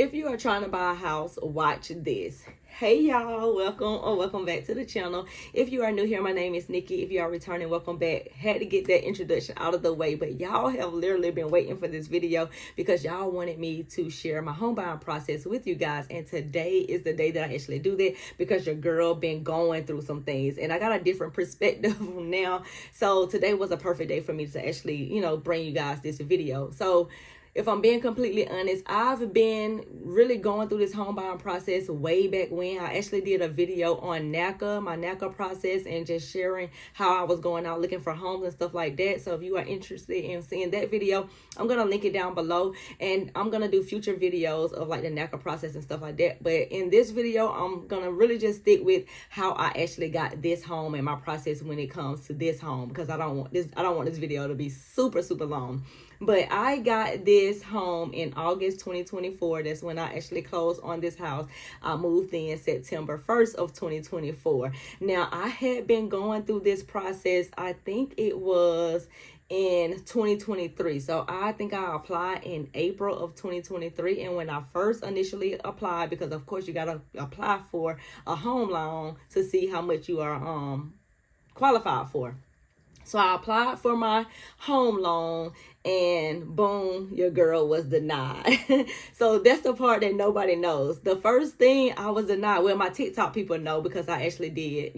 If you are trying to buy a house, watch this. Hey y'all, welcome back to the channel. If you are new here, my name is Nikki. If you are returning, welcome back. Had to get that introduction out of the way, but y'all have literally been waiting for this video because y'all wanted me to share my home buying process with you guys, and today is the day that I actually do that because your girl been going through some things and I got a different perspective now. So today was a perfect day for me to actually, bring you guys this video. So if I'm being completely honest, I've been really going through this home buying process way back when. I actually did a video on my NACA process, and just sharing how I was going out looking for homes and stuff like that. So if you are interested in seeing that video, I'm going to link it down below, and I'm going to do future videos of like the NACA process and stuff like that. But in this video, I'm going to really just stick with how I actually got this home and my process when it comes to this home, because I don't want this video to be super long. But I got this home in August 2024. That's when I actually closed on this house. I moved in September 1st of 2024. Now, I had been going through this process, I think it was in 2023. So I think I applied in April of 2023. And when I first initially applied, because of course you got to apply for a home loan to see how much you are qualified for. So I applied for my home loan, and boom, your girl was denied. So that's the part that nobody knows. The first thing I was denied, well, my TikTok people know because I actually did,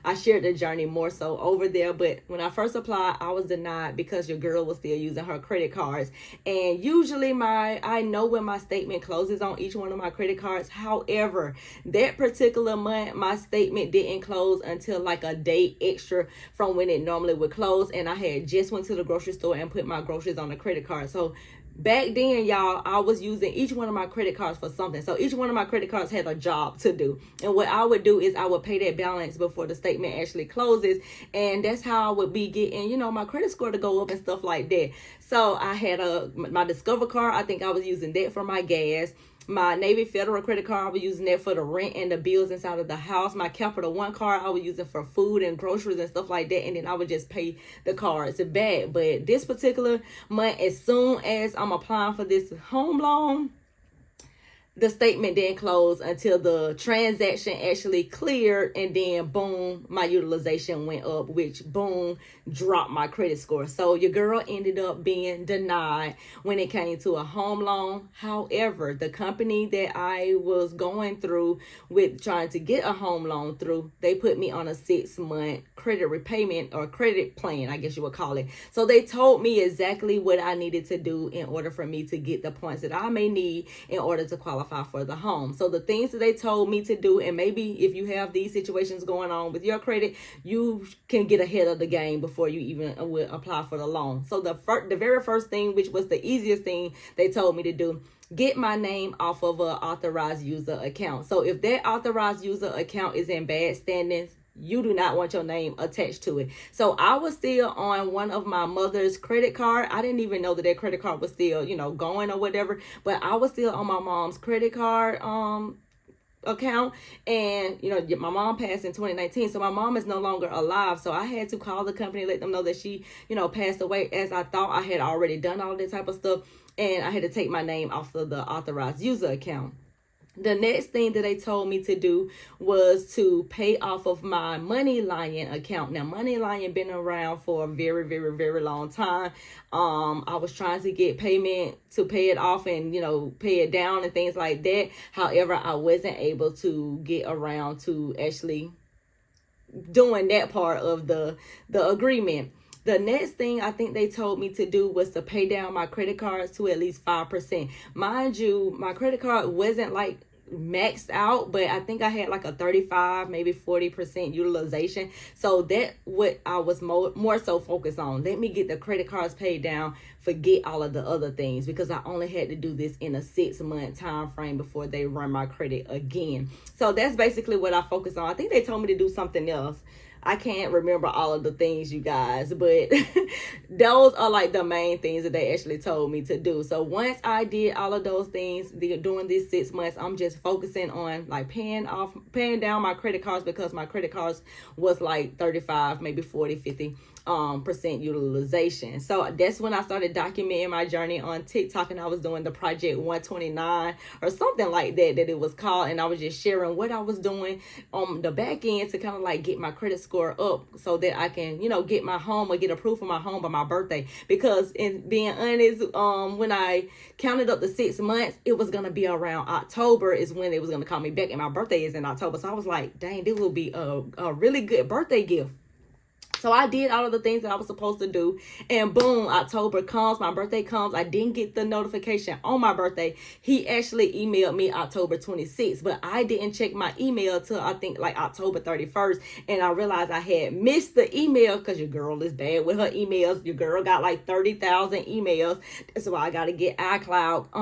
I shared the journey more so over there. But when I first applied, I was denied because your girl was still using her credit cards. And usually I know when my statement closes on each one of my credit cards. However, that particular month, my statement didn't close until like a day extra from when it normally would close. And I had just went to the grocery store and put my groceries on the credit card. So back then, y'all, I was using each one of my credit cards for something. So each one of my credit cards had a job to do. And what I would do is I would pay that balance before the statement actually closes. And that's how I would be getting, my credit score to go up and stuff like that. So I had my Discover card. I think I was using that for my gas. My Navy Federal credit card, I was using that for the rent and the bills inside of the house. My Capital One card, I was using for food and groceries and stuff like that. And then I would just pay the cards back. But this particular month, as soon as I'm applying for this home loan, the statement didn't close until the transaction actually cleared, and then boom, my utilization went up, which boom, dropped my credit score. So your girl ended up being denied when it came to a home loan. However, the company that I was going through with trying to get a home loan through, they put me on a 6-month credit repayment or credit plan, I guess you would call it. So they told me exactly what I needed to do in order for me to get the points that I may need in order to qualify for the home. So the things that they told me to do, and maybe if you have these situations going on with your credit, you can get ahead of the game before you even will apply for the loan. So the very first thing, which was the easiest thing they told me to do, get my name off of an authorized user account. So if that authorized user account is in bad standings, you do not want your name attached to it. So I was still on one of my mother's credit card. I didn't even know that credit card was still, going or whatever, but I was still on my mom's credit card account. And my mom passed in 2019, so my mom is no longer alive. So I had to call the company, let them know that she passed away, as I thought I had already done all this type of stuff, and I had to take my name off of the authorized user account. The next thing that they told me to do was to pay off of my MoneyLion account. Now, MoneyLion been around for a very, very, very long time. I was trying to get payment to pay it off and, pay it down and things like that. However, I wasn't able to get around to actually doing that part of the agreement. The next thing I think they told me to do was to pay down my credit cards to at least 5%. Mind you, my credit card wasn't like maxed out, but I think I had like a 35, maybe 40% utilization. So that what I was more so focused on. Let me get the credit cards paid down, forget all of the other things, because I only had to do this in a 6-month time frame before they run my credit again. So that's basically what I focused on. I think they told me to do something else. I can't remember all of the things, you guys, but those are like the main things that they actually told me to do. So once I did all of those things during these 6 months, I'm just focusing on like paying down my credit cards, because my credit cards was like 35, maybe 40, 50. percent utilization. So that's when I started documenting my journey on TikTok, and I was doing the Project 129 or something like that it was called, and I was just sharing what I was doing on the back end to kind of like get my credit score up so that I can, get my home or get approved for my home by my birthday. Because in being honest, when I counted up the 6 months, it was gonna be around October is when they was gonna call me back, and my birthday is in October. So I was like, dang, this will be a really good birthday gift. So I did all of the things that I was supposed to do, and boom, October comes, my birthday comes. I didn't get the notification on my birthday. He actually emailed me October 26th, but I didn't check my email till I think like October 31st, and I realized I had missed the email because your girl is bad with her emails. Your girl got like 30,000 emails. That's why I got to get iCloud,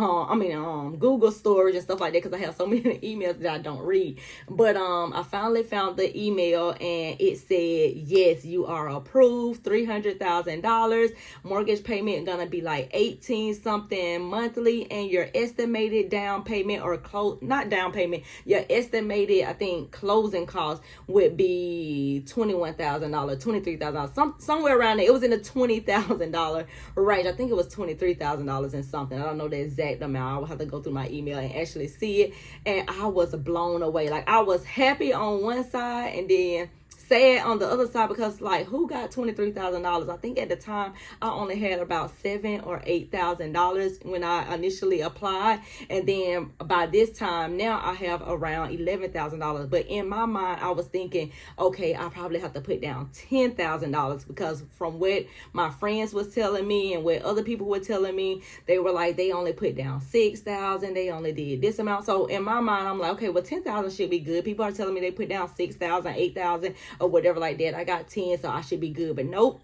Google storage and stuff like that, because I have so many emails that I don't read. But I finally found the email, and it said, yes, you are approved, $300,000. Mortgage payment gonna be like 18 something monthly, and your estimated down payment or not down payment, your estimated, I think, closing cost would be $21,000, $23,000, somewhere around there. It was in the $20,000 range. I think it was $23,000 and something. I don't know the exact amount. I will have to go through my email and actually see it. And I was blown away. Like, I was happy on one side and then sad on the other side, because like, who got $23,000? I think at the time I only had about $7,000 or $8,000 when I initially applied, and then by this time now I have around $11,000. But in my mind, I was thinking, okay, I probably have to put down $10,000, because from what my friends was telling me and what other people were telling me, they were like, they only put down $6,000, they only did this amount. So in my mind, I'm like, okay, well, $10,000 should be good. People are telling me they put down $6,000, $8,000 or whatever like that. I got 10, so I should be good. But nope.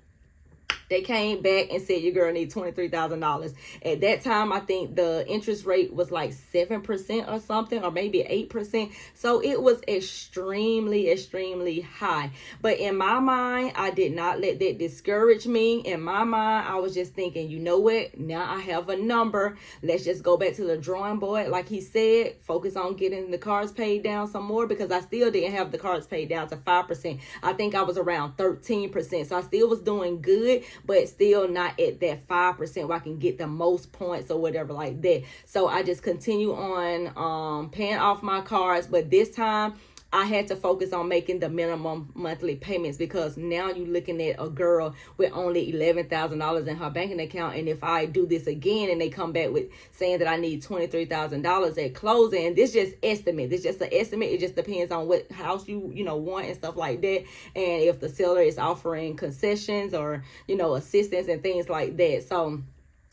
They came back and said your girl needs $23,000. At that time, I think the interest rate was like 7% or something, or maybe 8%. So it was extremely, extremely high. But in my mind, I did not let that discourage me. In my mind, I was just thinking, you know what? Now I have a number. Let's just go back to the drawing board. Like he said, focus on getting the cards paid down some more, because I still didn't have the cards paid down to 5%. I think I was around 13%. So I still was doing good, but still not at that 5% where I can get the most points or whatever like that. So I just continue on paying off my cards, but this time I had to focus on making the minimum monthly payments, because now you're looking at a girl with only $11,000 in her banking account. And if I do this again and they come back with saying that I need $23,000 at closing, this just estimate. This just an estimate. It just depends on what house you want and stuff like that. And if the seller is offering concessions or, assistance and things like that. So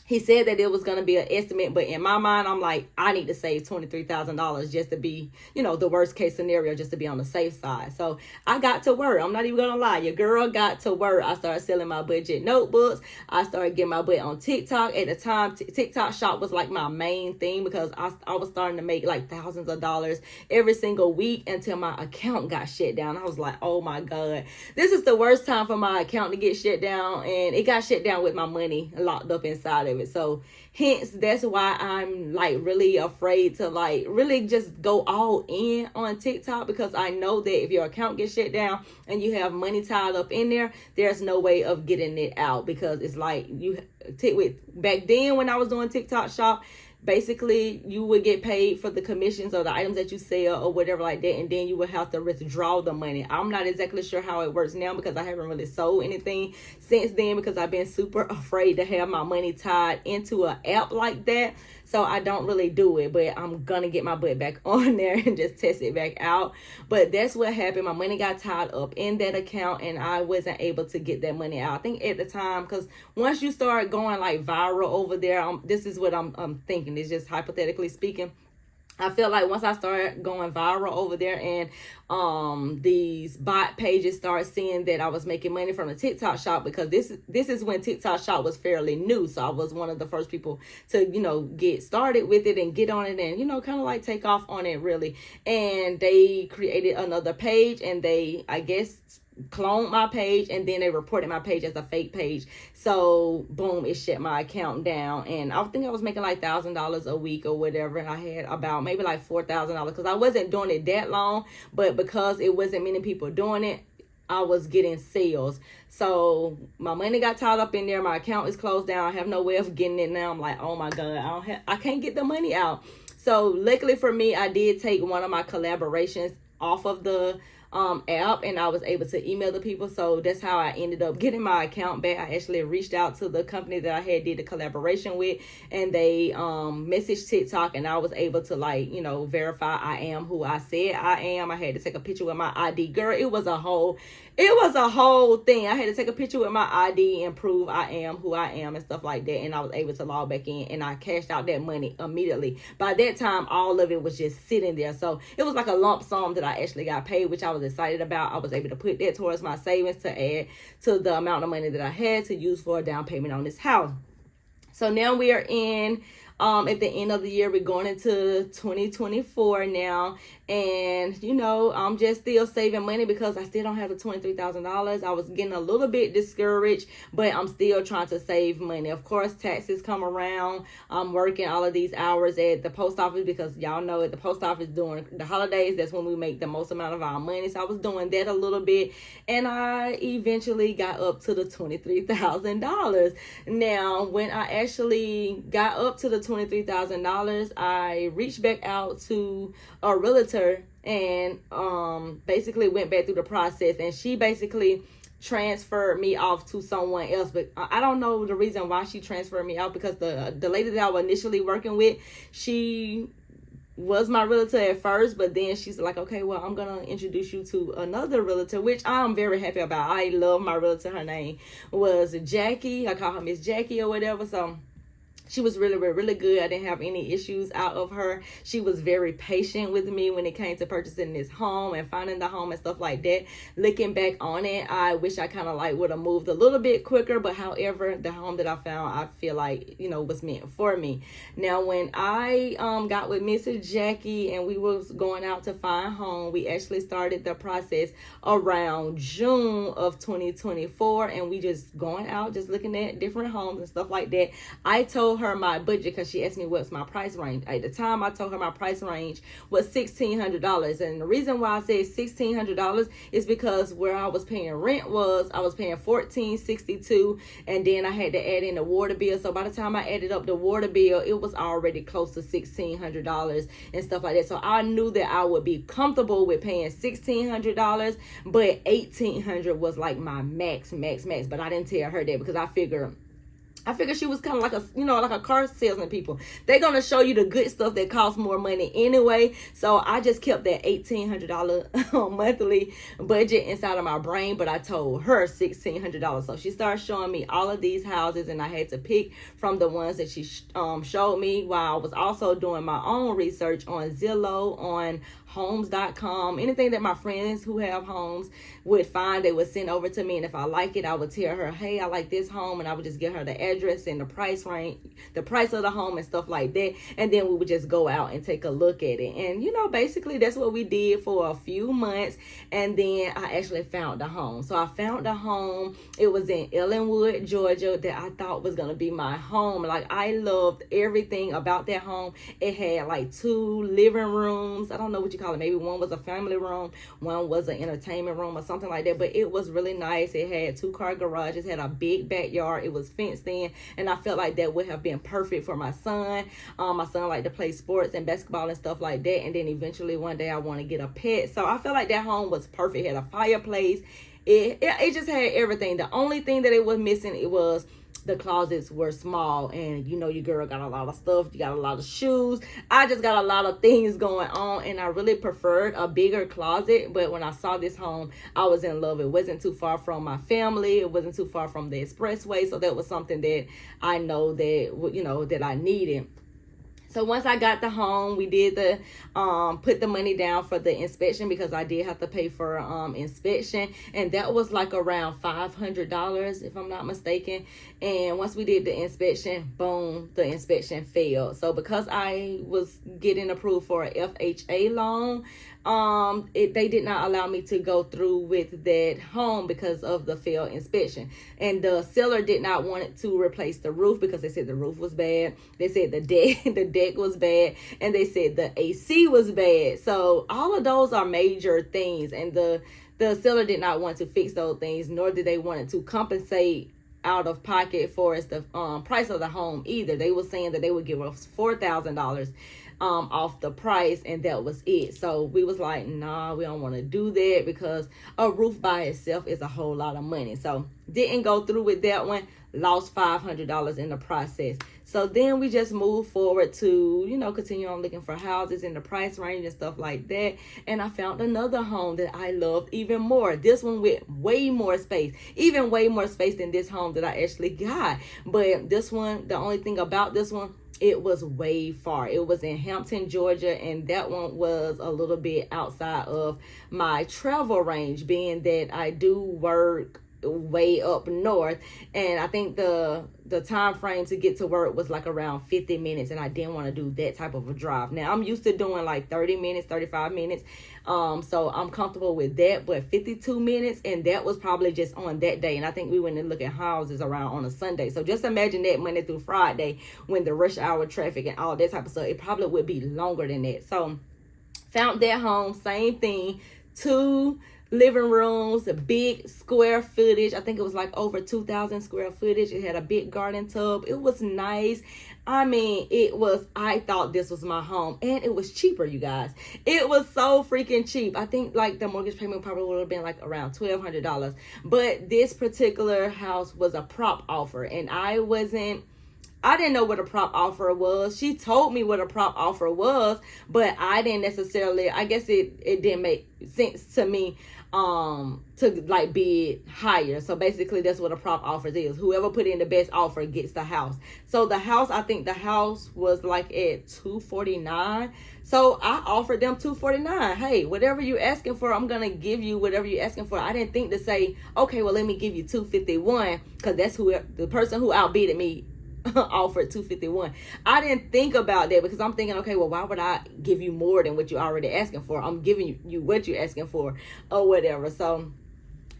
he said that it was going to be an estimate, but in my mind, I'm like, I need to save $23,000 just to be, the worst case scenario, just to be on the safe side. So I got to work. I'm not even going to lie. Your girl got to work. I started selling my budget notebooks. I started getting my butt on TikTok. At the time, TikTok shop was like my main thing, because I was starting to make like thousands of dollars every single week until my account got shut down. I was like, oh my God, this is the worst time for my account to get shut down. And it got shut down with my money locked up inside of it. So hence, that's why I'm like really afraid to like really just go all in on TikTok, because I know that if your account gets shut down and you have money tied up in there, there's no way of getting it out, because it's like back then when I was doing TikTok shop, basically you would get paid for the commissions or the items that you sell or whatever like that, and then you would have to withdraw the money. I'm not exactly sure how it works now, because I haven't really sold anything since then, because I've been super afraid to have my money tied into an app like that. So I don't really do it, but I'm gonna get my butt back on there and just test it back out. But that's what happened. My money got tied up in that account, and I wasn't able to get that money out. I think at the time, because once you start going like viral over there, this is what I'm thinking. It's just hypothetically speaking. I feel like once I started going viral over there, and these bot pages started seeing that I was making money from the TikTok shop, because this is when TikTok shop was fairly new. So I was one of the first people to, get started with it and get on it and, kind of like take off on it really. And they created another page, and they, I guess, cloned my page, and then they reported my page as a fake page. So boom, it shut my account down, and I think I was making like $1,000 a week or whatever, and I had about maybe like $4,000, because I wasn't doing it that long, but because it wasn't many people doing it, I was getting sales. So my money got tied up in there. My account is closed down. I have no way of getting it now. I'm like, oh my God, I can't get the money out. So luckily for me, I did take one of my collaborations off of the app, and I was able to email the people. So that's how I ended up getting my account back. I actually reached out to the company that I had did the collaboration with, and they messaged TikTok, and I was able to, like, you know, verify I am who I said I am. I had to take a picture with my ID. Girl, it was a whole thing. I had to take a picture with my ID and prove I am who I am and stuff like that. And I was able to log back in, and I cashed out that money immediately. By that time, all of it was just sitting there. So it was like a lump sum that I actually got paid, which I was excited about. I was able to put that towards my savings to add to the amount of money that I had to use for a down payment on this house. So now we are in at the end of the year. We're going into 2024 now, and you know, I'm just still saving money because I still don't have the $23,000. I was getting a little bit discouraged, but I'm still trying to save money. Of course, taxes come around. I'm working all of these hours at the post office because y'all know at the post office during the holidays, that's when we make the most amount of our money. So I was doing that a little bit, and I eventually got up to the $23,000. Now, when I actually got up to the $23,000, I reached back out to a realtor and basically went back through the process, and she basically transferred me off to someone else. But I don't know the reason why she transferred me out, because the lady that I was initially working with, she was my realtor at first, but then she's like, okay, well, I'm gonna introduce you to another realtor, which I'm very happy about. I love my realtor. Her name was Jackie. I call her Miss Jackie or whatever. So she was really, really, really good. I didn't have any issues out of her. She was very patient with me when it came to purchasing this home and finding the home and stuff like that. Looking back on it, I wish I kind of like would have moved a little bit quicker. But however, the home that I found, I feel like, you know, was meant for me. Now, when I got with Mrs. Jackie and we was going out to find home, we actually started the process around June of 2024. And we just going out, just looking at different homes and stuff like that. I told her my budget because she asked me what's my price range. At the time, I told her my price range was $1,600, and the reason why I said $1,600 is because where I was paying rent I was paying $1,462, and then I had to add in the water bill. So by the time I added up the water bill, it was already close to $1,600 and stuff like that. So I knew that I would be comfortable with paying $1,600, but $1,800 was like my max. But I didn't tell her that because I figured she was kind of like like a car salesman people. They're going to show you the good stuff that costs more money anyway. So I just kept that $1,800 monthly budget inside of my brain, but I told her $1,600. So she started showing me all of these houses, and I had to pick from the ones that she showed me, while I was also doing my own research on Zillow, on homes.com, anything that my friends who have homes would find, they would send over to me. And if I like it, I would tell her, hey, I like this home, and I would just give her the address and the price range, the price of the home and stuff like that. And then we would just go out and take a look at it. And basically that's what we did for a few months. And then I actually found the home. So I found the home. It was in Ellenwood, Georgia, that I thought was gonna be my home. Like, I loved everything about that home. It had like 2 living rooms. I don't know what you call it. Maybe one was a family room, one was an entertainment room or something like that. But it was really nice. It had 2-car garages, had a big backyard. It was fenced in, and I felt like that would have been perfect for my son. My son liked to play sports and basketball and stuff like that. And then eventually one day I want to get a pet. So I felt like that home was perfect. It had a fireplace. It just had everything. The only thing that it was missing, it was the closets were small, and your girl got a lot of stuff. You got a lot of shoes. I just got a lot of things going on, and I really preferred a bigger closet. But when I saw this home, I was in love. It wasn't too far from my family. It wasn't too far from the expressway. So that was something that I know that, that I needed. So once I got the home, we did the put the money down for the inspection, because I did have to pay for inspection, and that was like around $500 if I'm not mistaken. And once we did the inspection, boom, the inspection failed. So because I was getting approved for a FHA loan, they did not allow me to go through with that home because of the failed inspection. And the seller did not want it to replace the roof because they said the roof was bad. They said the deck was bad, and they said the AC was bad. So all of those are major things. And the the seller did not want to fix those things, nor did they want to compensate out of pocket for the price of the home either. They were saying that they would give us $4,000 off the price, and that was it. So we was like, nah, we don't want to do that because a roof by itself is a whole lot of money. So didn't go through with that one. Lost $500 in the process. So then we just moved forward to, continue on looking for houses in the price range and stuff like that. And I found another home that I loved even more. This one with way more space, even way more space than this home that I actually got. But this one, the only thing about this one, it was way far. It was in Hampton, Georgia, and that one was a little bit outside of my travel range, being that I do work way up north, and I think the time frame to get to work was like around 50 minutes, and I didn't want to do that type of a drive. Now I'm used to doing like 30 minutes, 35 minutes, so I'm comfortable with that. But 52 minutes, and that was probably just on that day, and I think we went and looked at houses around on a Sunday. So just imagine that Monday through Friday when the rush hour traffic and all that type of stuff, it probably would be longer than that. So found that home, same thing, 2 living rooms, a big square footage. I think it was like over 2,000 square footage. It had a big garden tub. It was nice. I thought this was my home, and it was cheaper, you guys. It was so freaking cheap. I think like the mortgage payment probably would have been like around $1,200. But this particular house was a prop offer, and I didn't know what a prop offer was. She told me what a prop offer was, but I didn't necessarily, I guess it didn't make sense to me to like bid higher. So basically that's what a prop offer is. Whoever put in the best offer gets the house. So the house, I think the house was like at $249. So I offered them $249. Hey, whatever you're asking for, I'm gonna give you whatever you're asking for. I didn't think to say, okay, well let me give you $251, because that's the person who outbidded me offered $251. I didn't think about that because I'm thinking, okay, well, why would I give you more than what you're already asking for? I'm giving you what you're asking for or whatever. So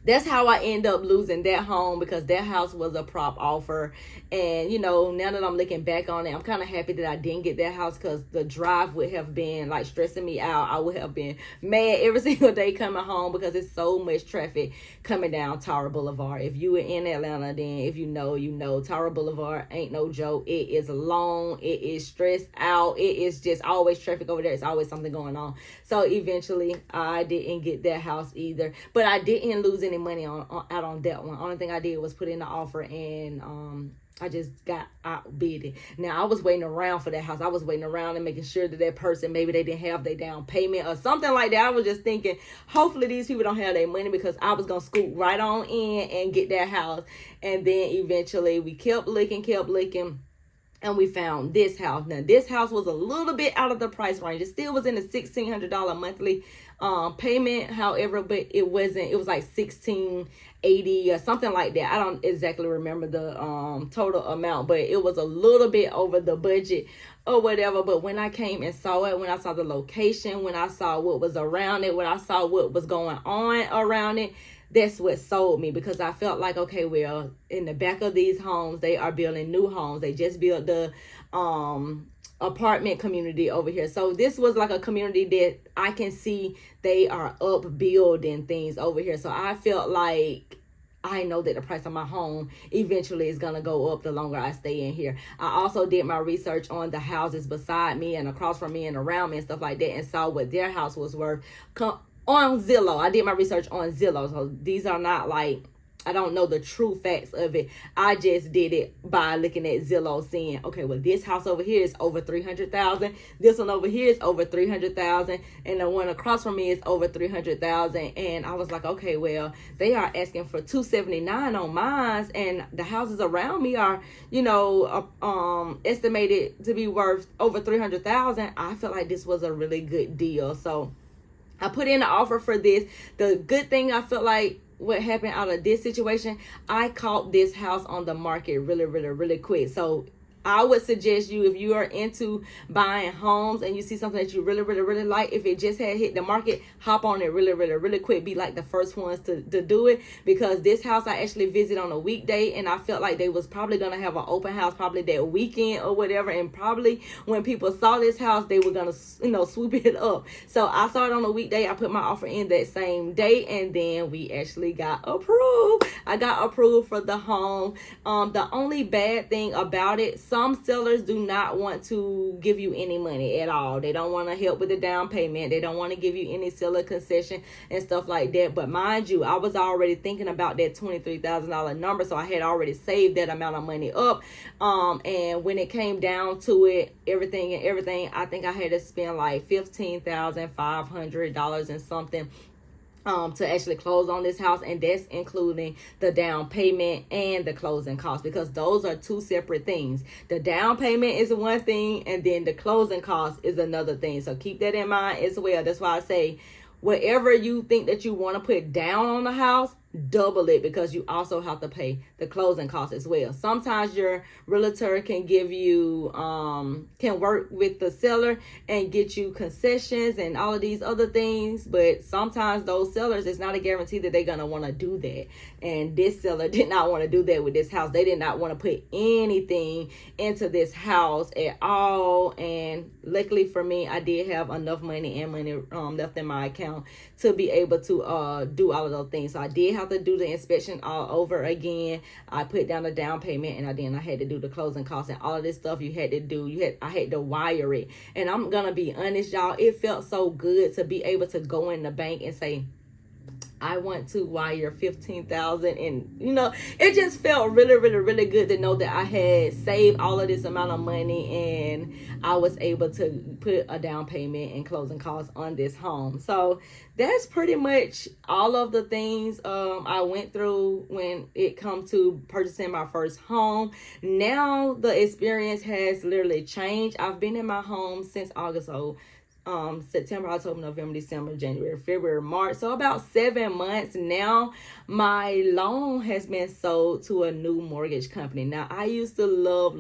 that's how I end up losing that home, because that house was a prop offer. And, now that I'm looking back on it, I'm kind of happy that I didn't get that house, because the drive would have been like stressing me out. I would have been mad every single day coming home because it's so much traffic coming down Tower Boulevard. If you were in Atlanta, then if you know, Tower Boulevard ain't no joke. It is long. It is stressed out. It is just always traffic over there. It's always something going on. So eventually I didn't get that house either, but I didn't lose any money out on that one. Only thing I did was put in the offer, and I just got outbid. Now I was waiting around for that house. I was waiting around and making sure that person, maybe they didn't have their down payment or something like that. I was just thinking, hopefully these people don't have their money, because I was gonna scoot right on in and get that house. And then eventually we kept looking, and we found this house. Now this house was a little bit out of the price range. It still was in the $1,600 monthly payment. However, but it was like $1,680 or something like that. I don't exactly remember the total amount, but it was a little bit over the budget or whatever. But when I came and saw it, when I saw the location, when I saw what was around it, when I saw what was going on around it, that's what sold me, because I felt like, okay, well, in the back of these homes, they are building new homes. They just built the apartment community over here. So this was like a community that I can see they are up building things over here. So I felt like I know that the price of my home eventually is going to go up the longer I stay in here. I also did my research on the houses beside me and across from me and around me and stuff like that, and saw what their house was worth on Zillow. I did my research on Zillow. So these are not like, I don't know the true facts of it. I just did it by looking at Zillow, seeing, okay, well, this house over here is over $300,000. This one over here is over $300,000, and the one across from me is over $300,000. And I was like, okay, well, they are asking for $279 on mine, and the houses around me are, estimated to be worth over $300,000. I felt like this was a really good deal, so I put in an offer for this. The good thing I felt like what happened out of this situation, I caught this house on the market really, really, really quick. So I would suggest you, if you are into buying homes and you see something that you really, really, really like, if it just had hit the market, hop on it really, really, really quick. Be like the first ones to do it, because this house I actually visited on a weekday, and I felt like they was probably going to have an open house probably that weekend or whatever, and probably when people saw this house, they were going to, swoop it up. So I saw it on a weekday. I put my offer in that same day, and then we actually got approved. I got approved for the home. The only bad thing about it, some sellers do not want to give you any money at all. They don't want to help with the down payment. They don't want to give you any seller concession and stuff like that. But mind you, I was already thinking about that $23,000 number, so I had already saved that amount of money up. And when it came down to it, everything, I think I had to spend like $15,500 and something to actually close on this house, and that's including the down payment and the closing costs, because those are two separate things. The down payment is one thing, and then the closing cost is another thing. So keep that in mind as well. That's why I say, whatever you think that you want to put down on the house, double it, because you also have to pay the closing costs as well. Sometimes your realtor can give you can work with the seller and get you concessions and all of these other things, but sometimes those sellers, it's not a guarantee that they're gonna want to do that. And this seller did not want to do that with this house. They did not want to put anything into this house at all. And luckily for me, I did have enough money left in my account to be able to do all of those things. So I did have to do the inspection all over again. I put down the down payment, and I had to do the closing costs and all of this stuff you had to do. I had to wire it. And I'm gonna be honest, y'all, it felt so good to be able to go in the bank and say, I want to wire $15,000, and it just felt really, really, really good to know that I had saved all of this amount of money, and I was able to put a down payment and closing costs on this home. So that's pretty much all of the things I went through when it comes to purchasing my first home. Now the experience has literally changed. I've been in my home since August, September, October, November, December, January, February, March. So about 7 months now. My loan has been sold to a new mortgage company. Now, I used to love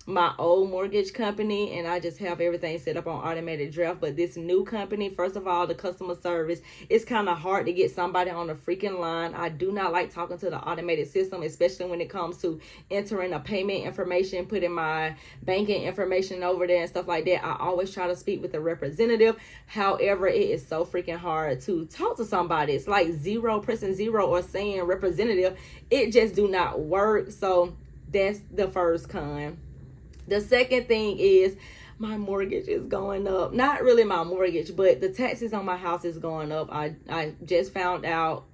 my old mortgage company, and I just have everything set up on automated draft. But this new company, first of all, the customer service, it's kind of hard to get somebody on the freaking line. I do not like talking to the automated system, especially when it comes to entering a payment information, putting my banking information over there and stuff like that. I always try to speak with a representative. However, it is so freaking hard to talk to somebody. It's like pressing zero or saying representative. It just do not work. So that's the first con. The second thing is my mortgage is going up. Not really my mortgage, but the taxes on my house is going up. I just found out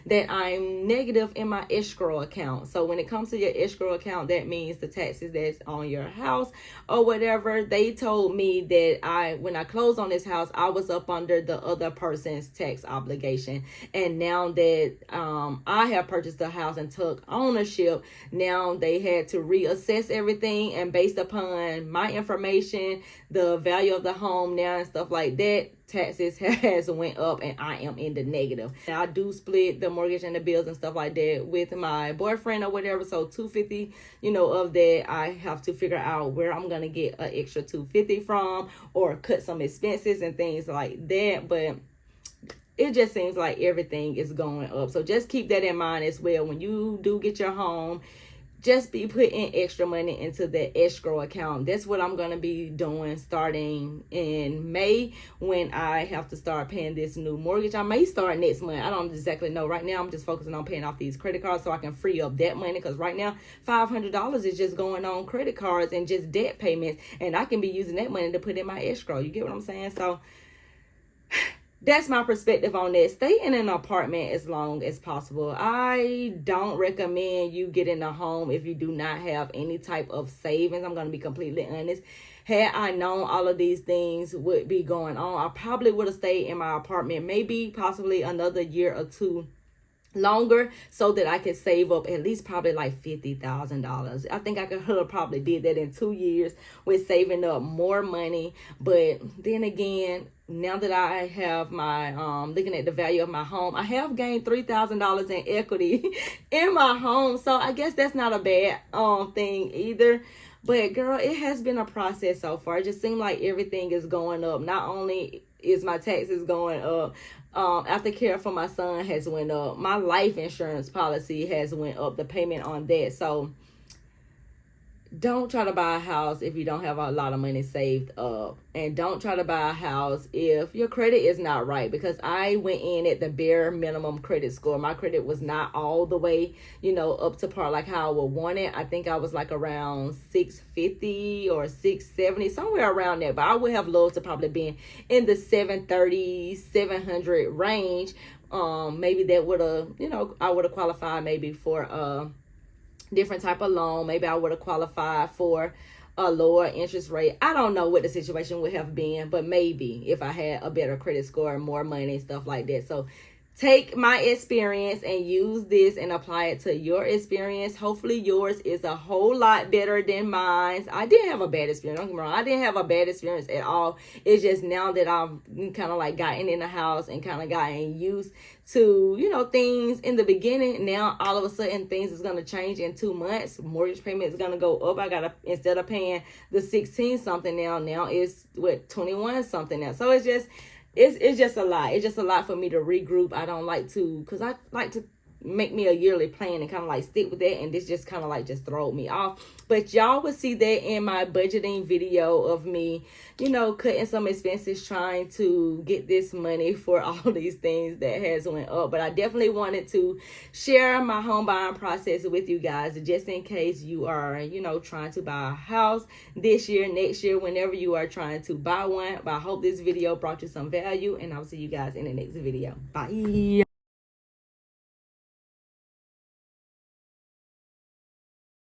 that I'm negative in my escrow account. So when it comes to your escrow account, that means the taxes that's on your house or whatever. They told me that when I closed on this house, I was up under the other person's tax obligation. And now that I have purchased the house and took ownership, now they had to reassess everything, and based upon my information, the value of the home now and stuff like that, taxes has went up, and I am in the negative. Now, I do split the mortgage and the bills and stuff like that with my boyfriend or whatever, so $250 of that I have to figure out where I'm gonna get an extra $250 from, or cut some expenses and things like that. But it just seems like everything is going up, so just keep that in mind as well. When you do get your home, just be putting extra money into the escrow account. That's what I'm going to be doing starting in May, when I have to start paying this new mortgage. I may start next month. I don't exactly know. Right now, I'm just focusing on paying off these credit cards so I can free up that money, because right now, $500 is just going on credit cards and just debt payments, and I can be using that money to put in my escrow. You get what I'm saying? So that's my perspective on that. Stay in an apartment as long as possible. I don't recommend you getting a home if you do not have any type of savings. I'm going to be completely honest. Had I known all of these things would be going on, I probably would have stayed in my apartment, maybe possibly another year or two longer so that I could save up at least probably like $50,000. I think I could have probably did that in 2 years with saving up more money. But then again, now that I have my looking at the value of my home, I have gained $3,000 in equity in my home. So I guess that's not a bad thing either. But girl, it has been a process so far. It just seemed like everything is going up. Not only is my taxes going up, aftercare for my son has went up. My life insurance policy has went up, the payment on that. So don't try to buy a house if you don't have a lot of money saved up. And don't try to buy a house if your credit is not right. Because I went in at the bare minimum credit score. My credit was not all the way, up to par like how I would want it. I think I was like around 650 or 670, somewhere around there. But I would have loved to probably been in the 730, 700 range. Maybe that would have, I would have qualified maybe for different type of loan. Maybe I would have qualified for a lower interest rate. I don't know what the situation would have been, but maybe if I had a better credit score, more money, stuff like that. So take my experience and use this and apply it to your experience. Hopefully yours is a whole lot better than mine. I didn't have a bad experience. Don't get me wrong. I didn't have a bad experience at all. It's just now that I've kind of like gotten in the house and kind of gotten used to, things in the beginning. Now, all of a sudden, things is going to change in 2 months. Mortgage payment is going to go up. I got to, instead of paying the 16 something now it's 21 something now. So it's just a lot. It's just a lot for me to regroup. I don't like to, because I like to make me a yearly plan and kind of like stick with that, and this just kind of like just throw me off. But y'all will see that in my budgeting video of me, cutting some expenses, trying to get this money for all these things that has went up. But I definitely wanted to share my home buying process with you guys, just in case you are, trying to buy a house this year, next year, whenever you are trying to buy one. But I hope this video brought you some value, and I'll see you guys in the next video. Bye.